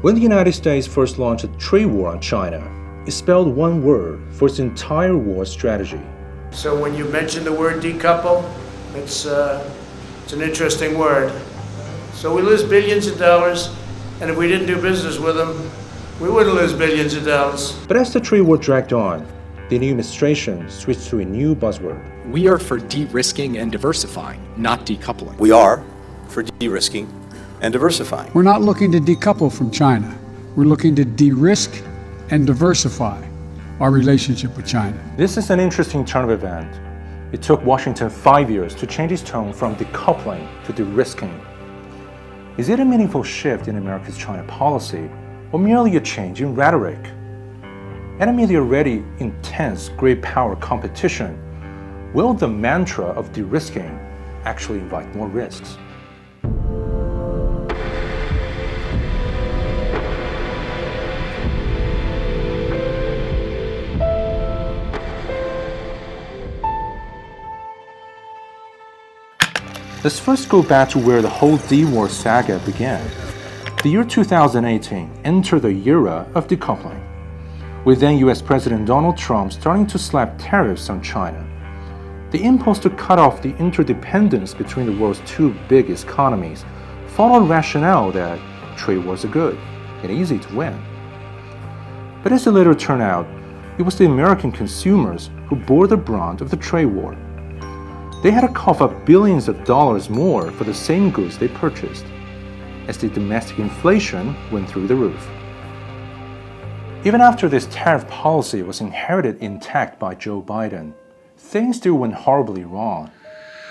When the United States first launched a trade war on China, it spelled one word for its entire war strategy. So when you mention the word decouple, it's an interesting word. So we lose billions of dollars, and if we didn't do business with them, we wouldn't lose billions of dollars. But as the trade war dragged on, the new administration switched to a new buzzword. We are for de-risking and diversifying, not decoupling. We are for de-risking and diversifying. We're not looking to decouple from China. We're looking to de-risk and diversify our relationship with China. This is an interesting turn of event. It took Washington 5 years to change its tone from decoupling to de-risking. Is it a meaningful shift in America's China policy, or merely a change in rhetoric? And amid the already intense great power competition, will the mantra of de-risking actually invite more risks? Let's first go back to where the whole D-War saga began. The year 2018 entered the era of decoupling, with then US President Donald Trump starting to slap tariffs on China. The impulse to cut off the interdependence between the world's two biggest economies followed a rationale that trade wars are good and easy to win. But as it later turned out, it was the American consumers who bore the brunt of the trade war. They had to cough up billions of dollars more for the same goods they purchased, as the domestic inflation went through the roof. Even after this tariff policy was inherited intact by Joe Biden, things still went horribly wrong.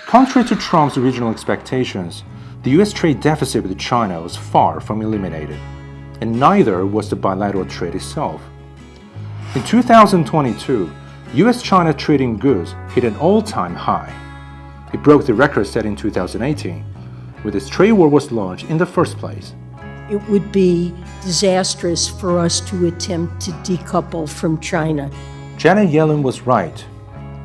Contrary to Trump's original expectations, the US trade deficit with China was far from eliminated, and neither was the bilateral trade itself. In 2022, US-China trading goods hit an all-time high. It broke the record set in 2018, when this trade war was launched in the first place. It would be disastrous for us to attempt to decouple from China. Janet Yellen was right,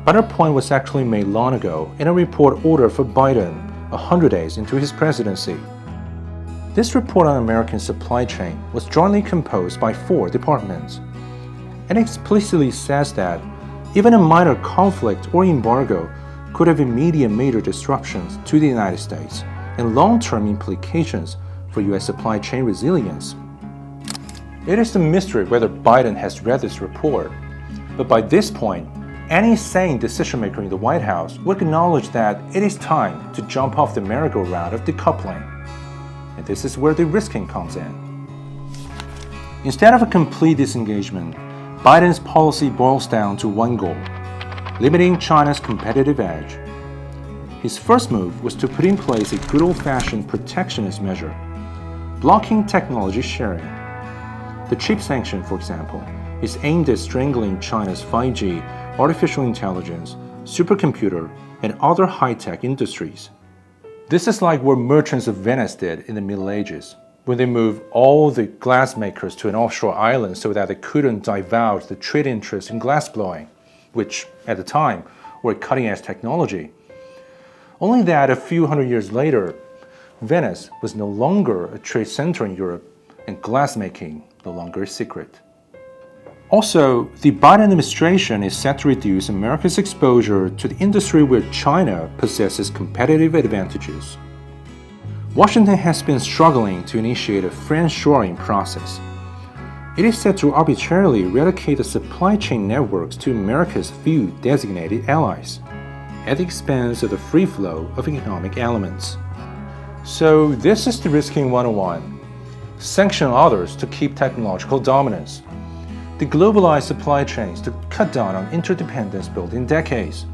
but her point was actually made long ago in a report ordered for Biden 100 days into his presidency. This report on American supply chain was jointly composed by 4 departments, and explicitly says that even a minor conflict or embargo could have immediate major disruptions to the United States and long-term implications for U.S. supply chain resilience. It is a mystery whether Biden has read this report, but by this point, any sane decision-maker in the White House would acknowledge that it is time to jump off the merry-go-round of decoupling. And this is where the risking comes in. Instead of a complete disengagement, Biden's policy boils down to one goal: limiting China's competitive edge. His first move was to put in place a good old-fashioned protectionist measure, blocking technology sharing. The chip sanction, for example, is aimed at strangling China's 5G, artificial intelligence, supercomputer, and other high-tech industries. This is like what merchants of Venice did in the Middle Ages, when they moved all the glass makers to an offshore island so that they couldn't divulge the trade interest in glassblowing, which, at the time, were cutting-edge technology. Only that a few hundred years later, Venice was no longer a trade center in Europe, and glassmaking no longer a secret. Also, the Biden administration is set to reduce America's exposure to the industry where China possesses competitive advantages. Washington has been struggling to initiate a friendshoring process. It is set to arbitrarily relocate the supply chain networks to America's few designated allies, at the expense of the free flow of economic elements. So this is the risking 101. Sanction others to keep technological dominance. Deglobalize supply chains to cut down on interdependence built in decades.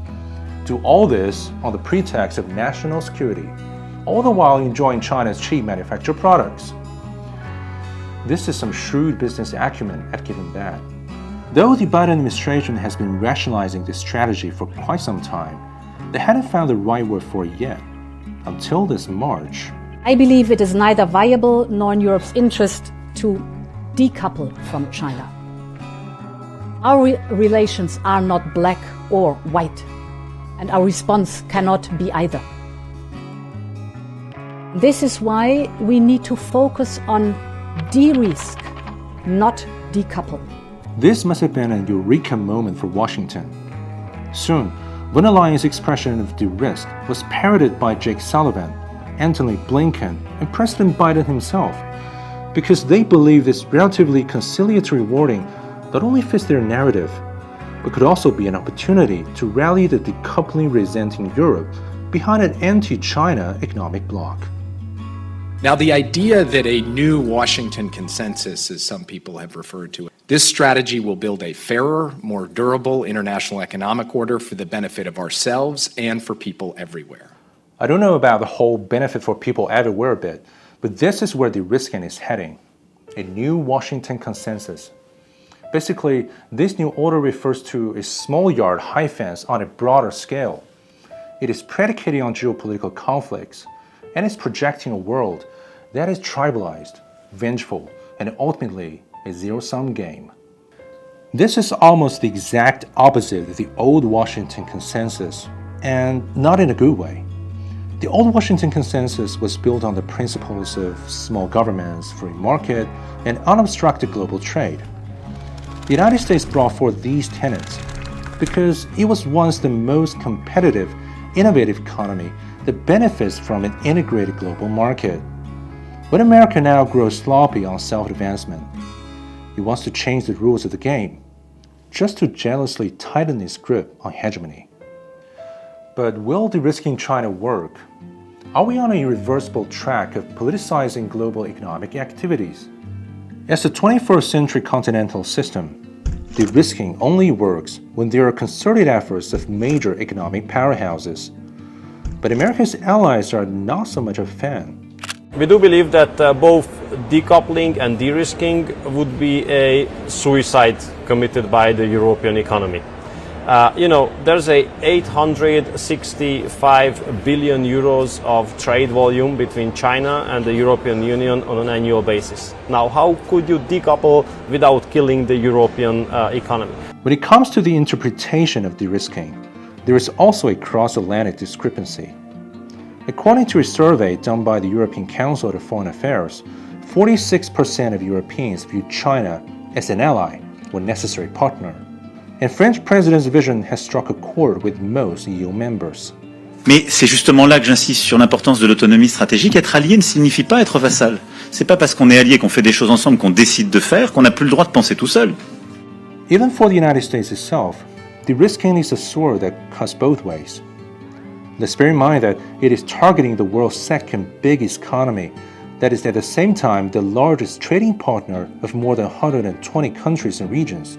Do all this on the pretext of national security, all the while enjoying China's cheap manufactured products. This is some shrewd business acumen at given that. Though the Biden administration has been rationalizing this strategy for quite some time, they hadn't found the right word for it yet, until this March. I believe it is neither viable nor in Europe's interest to decouple from China. Our relations are not black or white, and our response cannot be either. This is why we need to focus on de-risk, not decouple. This must have been a eureka moment for Washington. Soon, von der Leyen's expression of de-risk was parroted by Jake Sullivan, Antony Blinken, and President Biden himself, because they believe this relatively conciliatory wording not only fits their narrative, but could also be an opportunity to rally the decoupling-resenting Europe behind an anti-China economic bloc. Now, the idea that a new Washington consensus, as some people have referred to it, this strategy will build a fairer, more durable international economic order for the benefit of ourselves and for people everywhere. I don't know about the whole benefit for people everywhere bit, but this is where the risking is heading. A new Washington consensus. Basically, this new order refers to a small yard high fence on a broader scale. It is predicated on geopolitical conflicts, and is projecting a world that is tribalized, vengeful, and ultimately a zero-sum game. This is almost the exact opposite of the old Washington consensus, and not in a good way. The old Washington consensus was built on the principles of small governments, free market, and unobstructed global trade. The United States brought forth these tenets because it was once the most competitive, innovative economy that benefits from an integrated global market. When America now grows sloppy on self-advancement, it wants to change the rules of the game, just to jealously tighten its grip on hegemony. But will de-risking China work? Are we on a irreversible track of politicizing global economic activities? As a 21st century continental system, de-risking only works when there are concerted efforts of major economic powerhouses. But America's allies are not so much a fan. We do believe that both decoupling and de-risking would be a suicide committed by the European economy. There's a 865 billion euros of trade volume between China and the European Union on an annual basis. Now, how could you decouple without killing the European economy? When it comes to the interpretation of de-risking, there is also a cross-Atlantic discrepancy. According to a survey done by the European Council of Foreign Affairs, 46% of Europeans view China as an ally or necessary partner. And French President's vision has struck a chord with most EU members. Mais c'est justement là que j'insiste sur l'importance de l'autonomie stratégique. Être allié ne signifie pas être vassal. C'est pas parce qu'on est allié, qu'on fait des choses ensemble, qu'on décide de faire, qu'on n'a plus le droit de penser tout seul. Even for the United States itself, de-risking is a sword that cuts both ways. Let's bear in mind that it is targeting the world's second biggest economy, that is at the same time the largest trading partner of more than 120 countries and regions.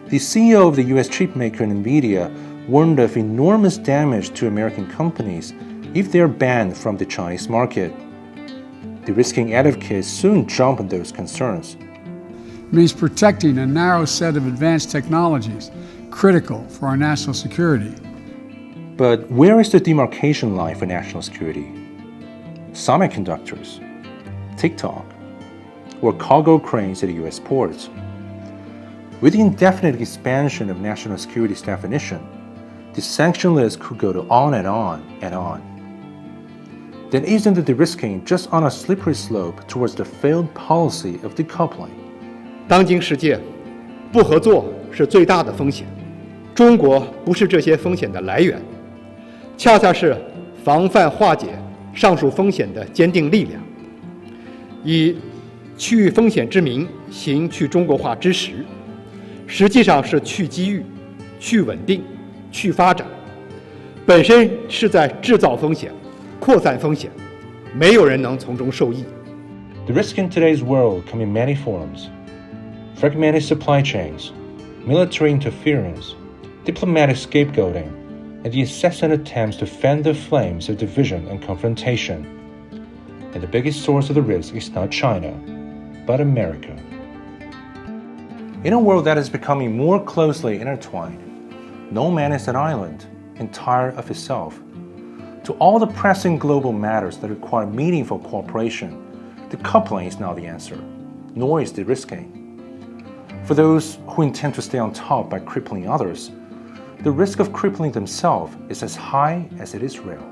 The CEO of the US chipmaker NVIDIA warned of enormous damage to American companies if they are banned from the Chinese market. De-risking advocates soon jump on those concerns. It means protecting a narrow set of advanced technologies critical for our national security. But where is the demarcation line for national security? Semiconductors, TikTok, or cargo cranes at US ports? With the indefinite expansion of national security's definition, the sanction list could go on and on and on. Then isn't the de-risking just on a slippery slope towards the failed policy of decoupling? 当今世界，不合作是最大的风险。中国不是这些风险的来源，恰恰是防范化解上述风险的坚定力量。以去风险之名行去中国化之实，实际上是去机遇、去稳定、去发展，本身是在制造风险、扩散风险，没有人能从中受益。The risk in today's world come in many forms: fragmented supply chains, military interference, diplomatic scapegoating, and the incessant attempts to fan the flames of division and confrontation. And the biggest source of the risk is not China, but America. In a world that is becoming more closely intertwined, no man is an island, entire of itself. To all the pressing global matters that require meaningful cooperation, decoupling is not the answer, nor is de-risking. For those who intend to stay on top by crippling others, the risk of crippling themselves is as high as it is real.